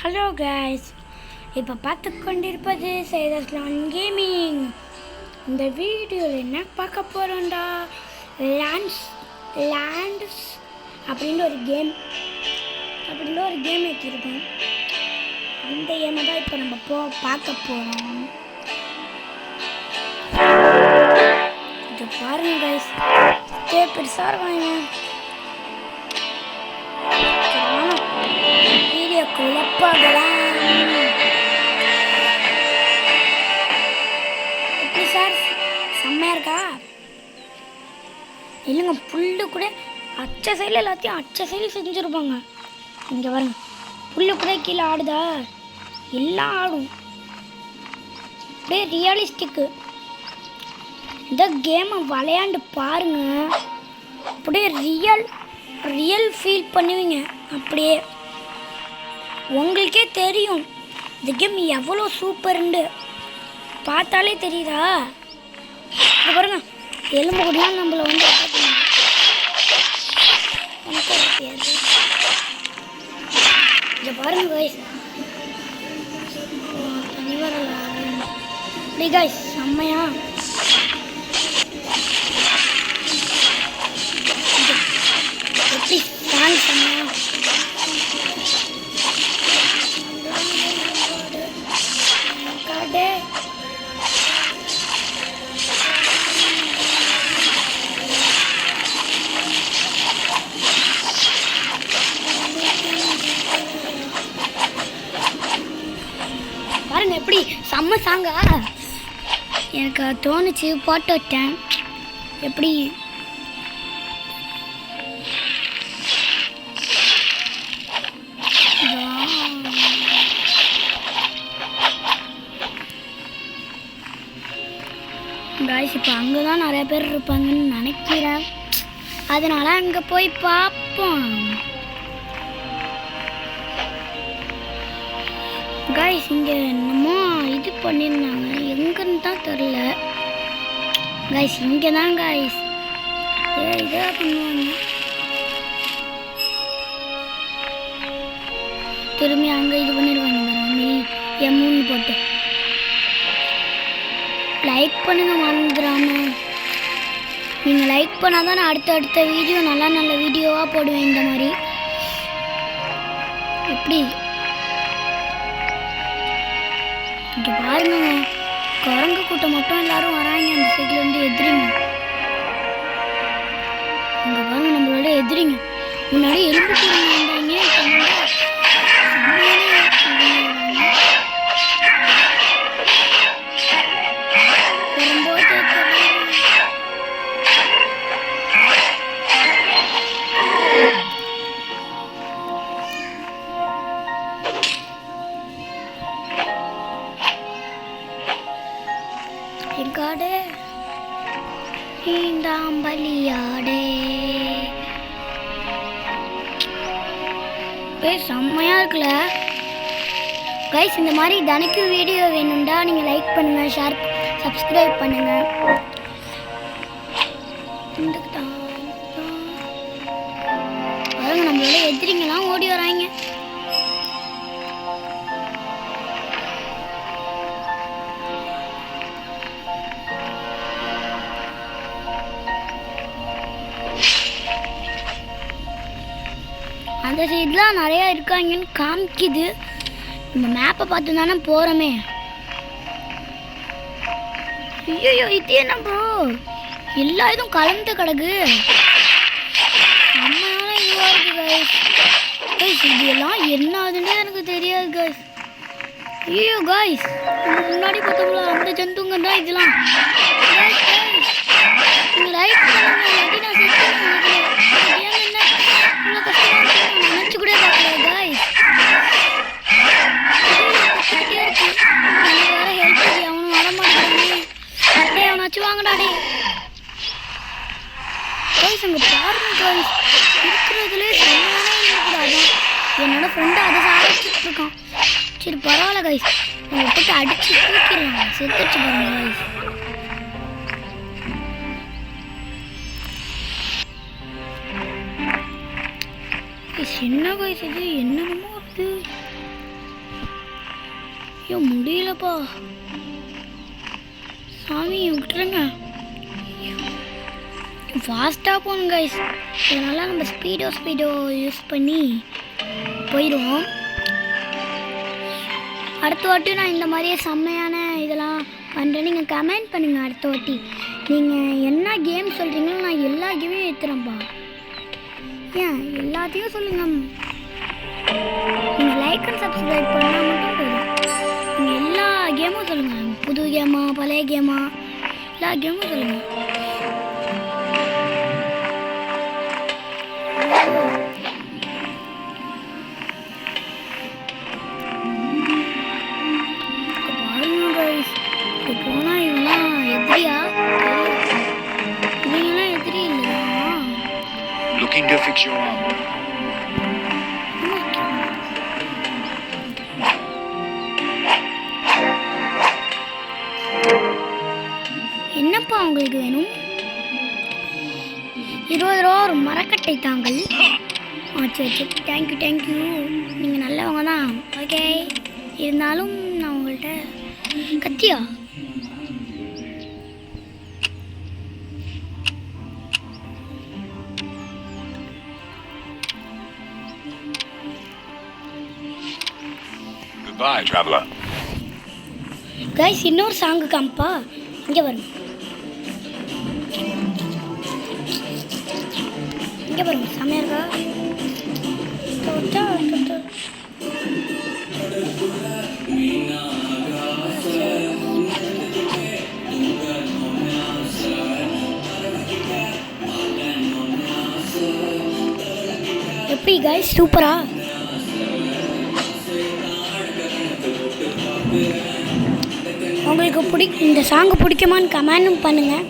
Hello guys, இப்போ பார்த்து கொண்டிருப்பது சைதஸ்லான் கேமிங். இந்த வீடியோவில் என்ன பார்க்க போகிறோம்டா, லேண்ட்ஸ் அப்படின்னு ஒரு கேம் வச்சுருக்கோம். அந்த கேமை தான் இப்போ நம்ம பார்க்க போகிறோம். இது பாருங்க கைஸ், பெருசாக இருக்காங்க. வீடியோக்குள்ளே போகலாம். எப்படி சார், செம்மையாக இருக்கா? இல்லைங்க, புல்லு கூட அச்ச சைடில் எல்லாத்தையும் அச்ச சைடில் செஞ்சுருப்பாங்க. இங்கே பாருங்க, புல்லு கூட கீழே ஆடுதா, எல்லாம் ஆடும். அப்படியே ரியலிஸ்டிக்கு. இந்த கேமை விளையாண்டு பாருங்க, அப்படியே ரியல் ஃபீல் பண்ணுவீங்க. அப்படியே உங்களுக்கே தெரியும் இந்த கேம் எவ்வளோ சூப்பர்ண்டு. பார்த்தாலே தெரியுதா? இது பாருங்க, எலும்பு கூடலாம் நம்மளை வந்து இதை பாருங்க கைஸ், தனி வரல இப்படி கைஸ், செம்மையா எப்படி ஃபேன் செம்மையா. பாருங்க எப்படி செம்ம சாங்கா. எனக்கு தோணுச்சு, போட்டு விட்டேன். எப்படி காய்ஸ், இப்போ அங்கே தான் நிறைய பேர் இருப்பாங்கன்னு நினைக்கிறேன். அதனால அங்கே போய் பார்ப்போம். காய்ஸ், இங்கே என்னமோ இது பண்ணியிருந்தாங்க, எங்கன்னு தான் தெரில. காய்ஸ், இங்கே தான் காய்ஸ் இதாக பண்ணுவாங்க. திரும்பி அங்கே இது பண்ணிடுவாங்க. எம்முன்னு போட்டு லைக் பண்ணுங்க மறந்துடாம. நீங்கள் லைக் பண்ணால் தான் நான் அடுத்த வீடியோ நல்ல வீடியோவாக போடுவேன். இந்த மாதிரி எப்படி இங்கே பாருங்க, குரங்கு கூட்டம் மட்டும் எல்லாரும் வராங்க. அந்த சைடில் வந்து எதிரிங்க. இங்கே பாருங்க, நம்மளோட எதிரிங்க. முன்னாடி எலும்பு கூட்டம் வந்தாங்க. எங்காடே பலியாடே செம்மையா இருக்குல்ல கைஸ். இந்த மாதிரி தினைக்கும் வீடியோ வேணும்டா நீங்கள் லைக் பண்ணுங்க, ஷேர், சப்ஸ்கிரைப் பண்ணுங்க. நம்மளோட எதிரிங்கெல்லாம் ஓடி வராங்க. அந்த சைட்லாம் நிறையா இருக்காங்கன்னு காமிக்குது. நம்ம மேப்பை பார்த்து தானே போகிறோமே. ஐயோ, இது என்ன ப்ரோ, எல்லா இதுவும் கலந்து கிடக்கு. செம்மையான இதுவாக இருக்குது கைஸ். கைஸ், இது எல்லாம் என்ன ஆகுதுன்னே எனக்கு தெரியாது கைஸ். ஐயோ கைஸ், முன்னாடி பார்த்தோம்ல அந்த ஜந்துங்க தான் இதெல்லாம். நீங்கள் லைக் பண்ணுங்க, இல்லாட்டி நான் நினச்சி கூட பார்க்கல கைஸ். வேற ஹெல்ப் அவனும் வரமாட்டானே. அப்படியே அவனாச்சும் வாங்கடாடே கைஸ். அங்கே பாருங்க கைஸ், இருக்கிறதுலே செம்மையான இருக்கக்கூடாது. என்னோட ஃப்ரெண்டு அதை சாதிச்சுட்டு இருக்கான். சரி பரவாயில்ல கைஸ், நம்ம போட்டு அடிச்சு தூக்கிடலாம். செத்துச்சு பாருங்க கைஸ். என்ன கைஸ், இது என்னமோ இருக்குது. ஐயோ முடியலப்பா, சாமி விட்டுருங்க. ஃபாஸ்ட்டாக போகணும் கைஸ். இதனால் நம்ம ஸ்பீடோ யூஸ் பண்ணி போயிடுவோம். அடுத்த வாட்டி நான் இந்த மாதிரியே செம்மையான இதெல்லாம் பண்ணுறேன். நீங்கள் கமெண்ட் பண்ணுங்கள் அடுத்த வாட்டி. நீங்கள் என்ன கேம் சொல்கிறீங்களோ நான் எல்லா கேமையும் ஏற்றுறேன்ப்பா. ஏன் எல்லாத்தையும் சொல்லுங்கள். நீங்கள் லைக் அண்ட் சப்ஸ்கிரைப் பண்ணால் மட்டும் போதும். நீங்கள் எல்லா கேமும் சொல்லுங்கள். புது கேமா பழைய கேமா எல்லா கேமும் சொல்லுங்கள். போனால் இவெல்லாம் எதிரியா? இவங்கெல்லாம் எதிரி இல்லையா? Looking to fix your arm. என்னப்பா உங்களுக்கு வேணும்? 20 ரூபா ஒரு மரக்கட்டை தாங்கள். சரி தேங்க்யூ. நீங்கள் நல்லவங்க தான். ஓகே, இருந்தாலும் நான் உங்கள்கிட்ட கத்தியா? Goodbye, traveler. கைஸ், இன்னொரு சாங்கு காம்பா. இங்கே பாருங்க, செம்மையா இருக்கா? எப்படி கைஸ், சூப்பரா? உங்களுக்கு இந்த சாங்கு பிடிக்குமான்னு கமெண்டும் பண்ணுங்கள்.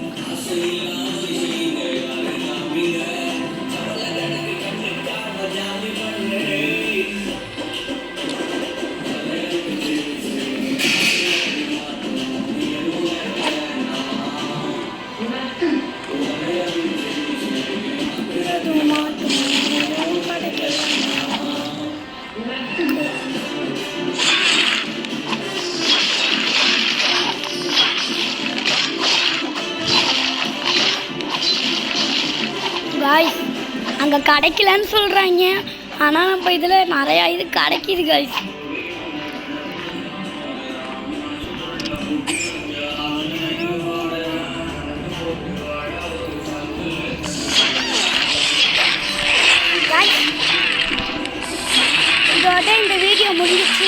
காய்ஸ், அங்கே கிடைக்கலன்னு சொல்கிறாங்க. ஆனால் நம்ம இதில் நிறையா இது கிடைக்கிது காய்ஸ். இதோட இந்த வீடியோ முடிஞ்சிச்சு.